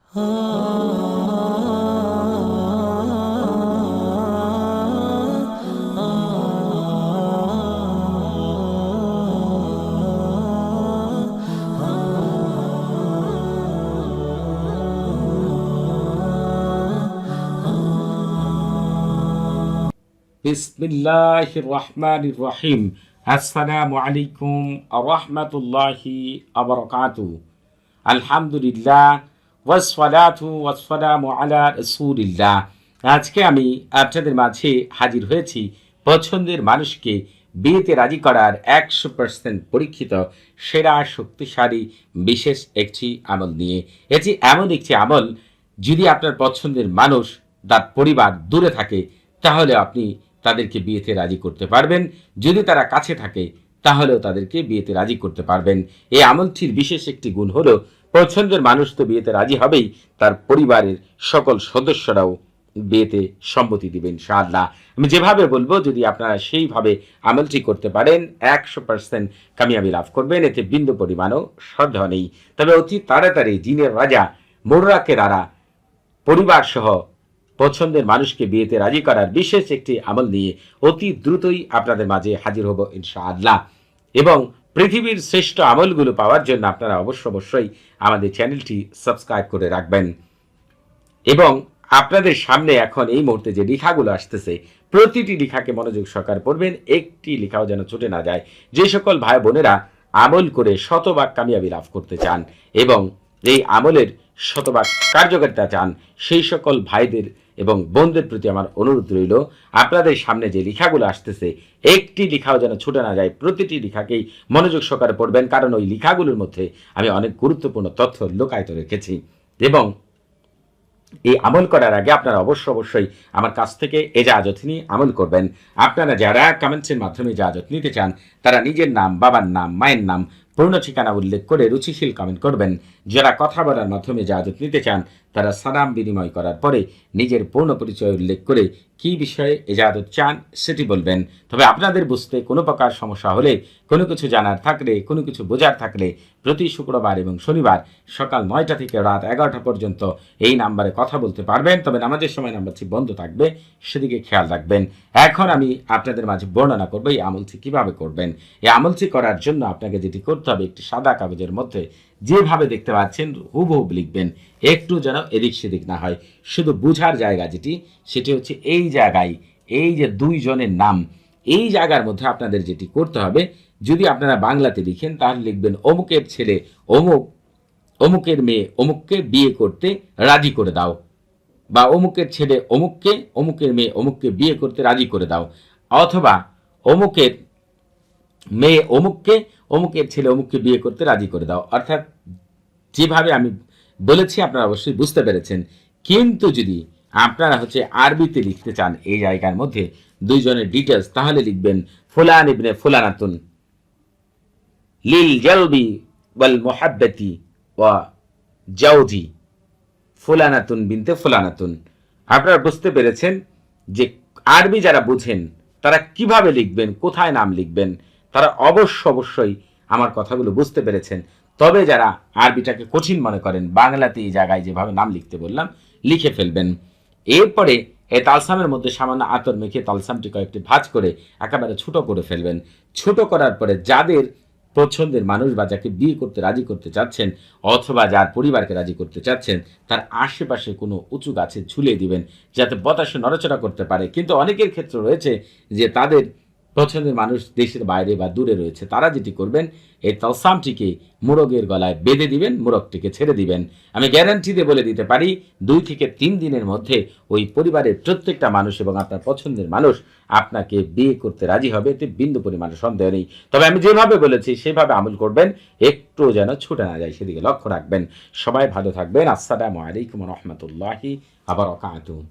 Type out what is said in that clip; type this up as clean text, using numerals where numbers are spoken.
বিসমিল্লাহির রহমানির রহিম। আসসালামু আলাইকুম ওয়া রাহমাতুল্লাহি ওয়া বারাকাতুহু। আলহামদুলিল্লাহ ওয়াসসালাতু ওয়াসসালামু আলা রাসূলিল্লাহ। আজকে আমি আপনাদের মাঝে হাজির হয়েছি পছন্দের মানুষকে বিয়েতে রাজি করার 100% পরীক্ষিত সেরা শক্তিশালী বিশেষ একটি আমল নিয়ে। এটি এমন একটি আমল, যদি আপনার পছন্দের মানুষ তার পরিবার দূরে থাকে তাহলে আপনি তাদেরকে বিয়েতে রাজি করতে পারবেন। যদি তারা কাছে থাকে তাহলেও তাদেরকে বিয়েতে রাজি করতে পারবেন। এই আমলটির বিশেষ একটি গুণ হলো, পছন্দের মানুষ তো বিয়েতে রাজি হবেই, তার পরিবারের সকল সদস্যরাও বিয়েতে সম্মতি দিবেন ইনশাআল্লাহ। আমি যেভাবে বলবো যদি আপনারা সেইভাবে আমলটি করতে পারেন 100% কামিয়াবি লাভ করবেন, এতে বিন্দু পরিমাণও সন্দেহ নেই। তবে অতি তাড়াতাড়ি জিনের রাজা মোররাকে রারা পরিবার সহ পছন্দের মানুষকে বিয়েতে রাজি করার বিশেষ একটি আমল নিয়ে অতি দ্রুতই আপনাদের মাঝে হাজির হব ইনশাআল্লাহ। এবং পৃথিবীর শ্রেষ্ঠ আমলগুলো পাওয়ার জন্য আপনারা অবশ্যই আমাদের চ্যানেলটি সাবস্ক্রাইব করে রাখবেন। এবং আপনাদের সামনে এখন এই মুহূর্তে যে লেখাগুলো আসতেছে, প্রতিটি লেখাকে মনোযোগ সহকারে পড়বেন, একটি লেখাও যেন ছুটে না যায়। যে সকল ভাই বোনেরা আমল করে শতভাগ কামিয়াবি লাভ করতে চান এবং এই আমলের শতভাগ কার্যকারিতা চান, সেই সকল ভাইদের এবং বোনদের প্রতি আমার অনুরোধ রইল, আপনাদের সামনে যে লেখাগুলো আসতেছে একটি লেখাও যেন ছুটে না যায়, প্রতিটি লেখাকেই মনোযোগ সহকারে পড়বেন, কারণ ওই লেখাগুলোর মধ্যে আমি অনেক গুরুত্বপূর্ণ তথ্য লুকায়িত রেখেছি। এবং এই আমল করার আগে আপনারা অবশ্যই আমার কাছ থেকে এজাজত নিয়ে আমল করবেন। আপনারা যারা কমেন্টসের মাধ্যমে এজাজত নিতে চান তারা নিজের নাম, বাবার নাম, মায়ের নাম, পূর্ণ ঠিকানা উল্লেখ করে রুচিশীল কমেন্ট করবেন। যারা কথা বলার মাধ্যমে এজাজত নিতে চান তারা সালাম বিনিময় করার পরে নিজের পূর্ণ পরিচয় উল্লেখ করে কি বিষয়ে এজাজত চান সেটি বলবেন। তবে আপনাদের বুঝতে কোনো প্রকার সমস্যা হলে, কোনো কিছু জানার থাকলে, কোনো কিছু বোঝার থাকলে প্রতি শুক্রবার এবং শনিবার সকাল 9টা থেকে রাত 11টা পর্যন্ত এই নাম্বারে কথা বলতে পারবেন। তবে নামাজের সময় নাম্বারটি বন্ধ থাকবে, সেদিকে খেয়াল রাখবেন। এখন আমি আপনাদের মাঝে বর্ণনা করবো এই আমলটি কিভাবে করবেন। এই আমলটি করার জন্য আপনাকে যেটি করতে হবে, একটি সাদা কাগজের মধ্যে যেভাবে দেখতে পাচ্ছেন হুবহুব লিখবেন, একটু যেন এদিক সেদিক না হয়। শুধু বুঝার জায়গা সেটি হচ্ছে এই জায়গায়, এই যে দুইজনের নাম, এই জায়গার মধ্যে আপনাদের যেটি করতে হবে, যদি আপনারা বাংলাতে লিখেন তাহলে লিখবেন অমুকের ছেলে অমুক, অমুকের মেয়ে অমুককে বিয়ে করতে রাজি করে দাও, বা অমুকের ছেলে অমুককে, অমুকের মেয়ে অমুককে বিয়ে করতে রাজি করে দাও, অথবা অমুকের মেয়ে অমুককে, অমুকের ছেলে অমুককে বিয়ে করতে রাজি করে দাও। অর্থাৎ যেভাবে আমি বলেছি আপনারা অবশ্যই বুঝতে পেরেছেন। কিন্তু যদি আপনারা আরবিতে লিখতে চান এই জায়গার মধ্যে দুইজনের ডিটেলস, তাহলে লিখবেন ফুলান ইবনে ফুলানাতুন লিল জালবি ওয়াল মুহাব্বতি ওয়া জাওজি ফুলানাতুন বিনতে ফুলানাতুন। আপনারা বুঝতে পেরেছেন যে আরবি যারা বুঝেন তারা কিভাবে লিখবেন, কোথায় নাম লিখবেন, তারা অবশ্যই আমার কথাগুলো বুঝতে পেরেছেন। তবে যারা আরবিটাকে কঠিন মনে করেন, বাংলাতে এই জায়গায় যেভাবে নাম লিখতে বললাম লিখে ফেলবেন। এরপরে এই তালসামের মধ্যে সামান্য আতর মেখে তালসামটি কয়েকটি ভাঁজ করে একেবারে ছোট করে ফেলবেন। ছোট করার পরে যাদের পছন্দের মানুষ বা যাকে বিয়ে করতে রাজি করতে চাচ্ছেন, অথবা যার পরিবারকে রাজি করতে চাচ্ছেন, তার আশেপাশে কোনো উঁচু গাছে ঝুলিয়ে দিবেন যাতে বাতাসে নড়াচড়া করতে পারে। কিন্তু অনেকের ক্ষেত্রে রয়েছে যে তাদের পছন্দের মানুষ দেশের বাইরে বা দূরে রয়েছে, তারা যেটি করবেন এই তালসামটিকে মোরগের গলায় বেঁধে দিবেন, মোরগটিকে ছেড়ে দিবেন। আমি গ্যারান্টি দিয়ে বলে দিতে পারি 2 থেকে 3 দিনের মধ্যে ওই পরিবারের প্রত্যেকটা মানুষ এবং আপনার পছন্দের মানুষ আপনাকে বিয়ে করতে রাজি হবে, এতে বিন্দু পরিমাণে সন্দেহ নেই। তবে আমি যেভাবে বলেছি সেভাবে আমল করবেন, একটু যেন ছুটে না যায় সেদিকে লক্ষ্য রাখবেন। সবাই ভালো থাকবেন। আসসালামু আলাইকুম ওয়া রাহমাতুল্লাহি ওয়া বারাকাতুহু।